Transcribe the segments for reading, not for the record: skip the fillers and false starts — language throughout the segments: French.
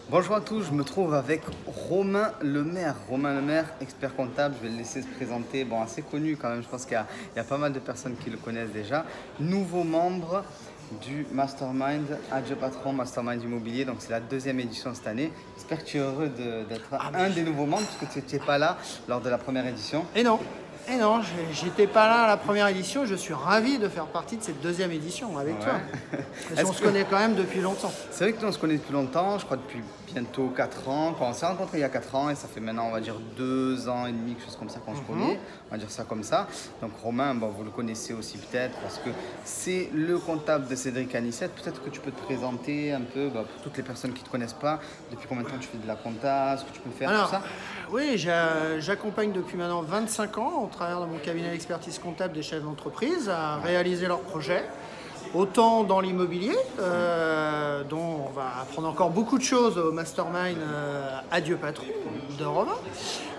Bonjour à tous, je me trouve avec Romain Lemaire. Romain Lemaire, expert comptable, je vais le laisser se présenter. Bon, assez connu quand même, je pense qu'il y a pas mal de personnes qui le connaissent déjà. Nouveau membre du Mastermind Adieu Patron Mastermind Immobilier, donc c'est la deuxième édition cette année. J'espère que tu es heureux d'être un des nouveaux membres, puisque tu n'étais pas là lors de la première édition. Et non, j'étais pas là à la première édition. Je suis ravi de faire partie de cette deuxième édition avec toi. Parce qu'on se connaît quand même depuis longtemps. C'est vrai que nous on se connaît depuis longtemps, je crois depuis bientôt 4 ans. Quand on s'est rencontrés il y a 4 ans et ça fait maintenant on va dire 2 ans et demi, quelque chose comme ça qu'on se connaît. On va dire ça comme ça. Donc Romain, bon, vous le connaissez aussi peut-être parce que c'est le comptable de Cédric Anissette. Peut-être que tu peux te présenter un peu pour toutes les personnes qui ne te connaissent pas. Depuis combien de temps tu fais de la compta, ce que tu peux faire, tout ça? Oui, j'accompagne depuis maintenant 25 ans au travers de mon cabinet d'expertise comptable des chefs d'entreprise à réaliser leurs projets. Autant dans l'immobilier, dont on va apprendre encore beaucoup de choses au Mastermind Adieu Patron de Romain,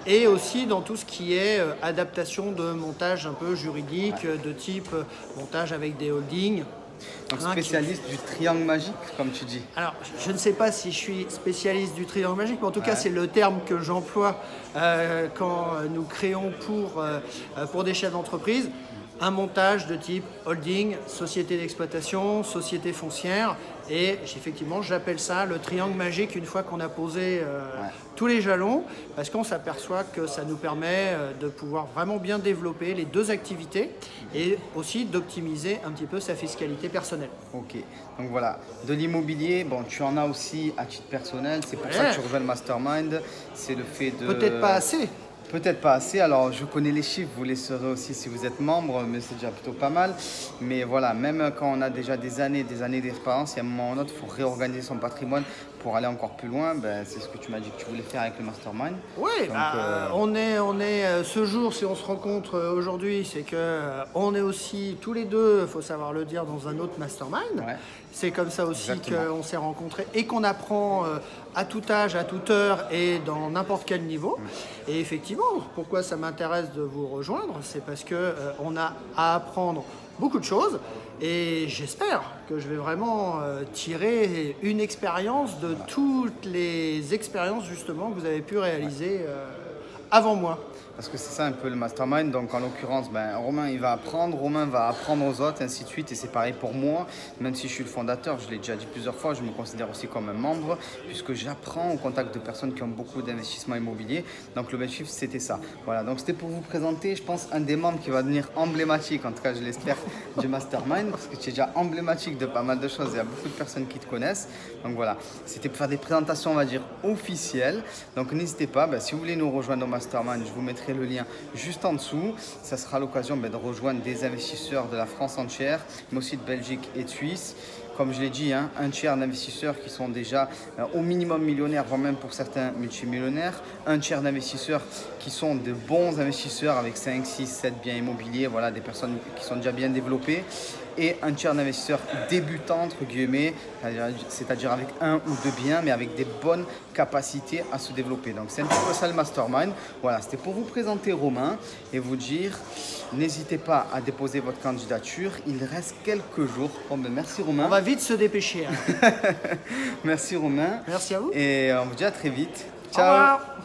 et aussi dans tout ce qui est adaptation de montage un peu juridique, de type montage avec des holdings. Donc spécialiste du triangle magique, comme tu dis. Alors, je ne sais pas si je suis spécialiste du triangle magique, mais en tout cas, c'est le terme que j'emploie quand nous créons pour des chefs d'entreprise un montage de type holding, société d'exploitation, société foncière. Et effectivement, j'appelle ça le triangle magique une fois qu'on a posé tous les jalons, parce qu'on s'aperçoit que ça nous permet de pouvoir vraiment bien développer les deux activités et aussi d'optimiser un petit peu sa fiscalité personnelle. Ok, donc voilà, de l'immobilier, bon, tu en as aussi à titre personnel, c'est pour ça que tu rejoins le Mastermind, c'est le fait de... Peut-être pas assez. Peut-être pas assez, alors je connais les chiffres, vous les saurez aussi si vous êtes membre, mais c'est déjà plutôt pas mal. Mais voilà, même quand on a déjà des années d'expérience, il y a un moment ou un autre, il faut réorganiser son patrimoine pour aller encore plus loin. Ben, c'est ce que tu m'as dit que tu voulais faire avec le Mastermind. Oui, on est ce jour, si on se rencontre aujourd'hui, c'est que on est aussi tous les deux, il faut savoir le dire, dans un autre Mastermind. Ouais. C'est comme ça aussi qu'on s'est rencontrés et qu'on apprend à tout âge, à toute heure et dans n'importe quel niveau. Et effectivement, pourquoi ça m'intéresse de vous rejoindre, c'est parce qu'on a à apprendre beaucoup de choses et j'espère que je vais vraiment tirer une expérience de toutes les expériences justement que vous avez pu réaliser avant moi. Parce que c'est ça un peu le mastermind, donc en l'occurrence, Romain il va apprendre, Romain va apprendre aux autres, ainsi de suite, et c'est pareil pour moi, même si je suis le fondateur, je l'ai déjà dit plusieurs fois, je me considère aussi comme un membre, puisque j'apprends au contact de personnes qui ont beaucoup d'investissements immobiliers, donc l'objectif c'était ça. Voilà, donc c'était pour vous présenter, je pense, un des membres qui va devenir emblématique, en tout cas je l'espère, du mastermind, parce que tu es déjà emblématique de pas mal de choses, il y a beaucoup de personnes qui te connaissent, donc voilà, c'était pour faire des présentations, on va dire, officielles, donc n'hésitez pas, si vous voulez nous rejoindre au mastermind, je vous mettrai le lien juste en dessous. Ça sera l'occasion de rejoindre des investisseurs de la France entière, mais aussi de Belgique et de Suisse. Comme je l'ai dit, un tiers d'investisseurs qui sont déjà au minimum millionnaires, voire même pour certains multimillionnaires. Un tiers d'investisseurs qui sont de bons investisseurs avec 5, 6, 7 biens immobiliers, voilà, des personnes qui sont déjà bien développées. Et un tiers d'investisseurs débutants, entre guillemets, c'est-à-dire avec un ou deux biens, mais avec des bonnes capacités à se développer. Donc c'est un petit peu ça le mastermind. Voilà, c'était pour vous présenter Romain et vous dire, n'hésitez pas à déposer votre candidature. Il reste quelques jours. Bon, merci Romain. On va vite se dépêcher. Hein. Merci Romain. Merci à vous. Et on vous dit à très vite. Ciao. Au revoir.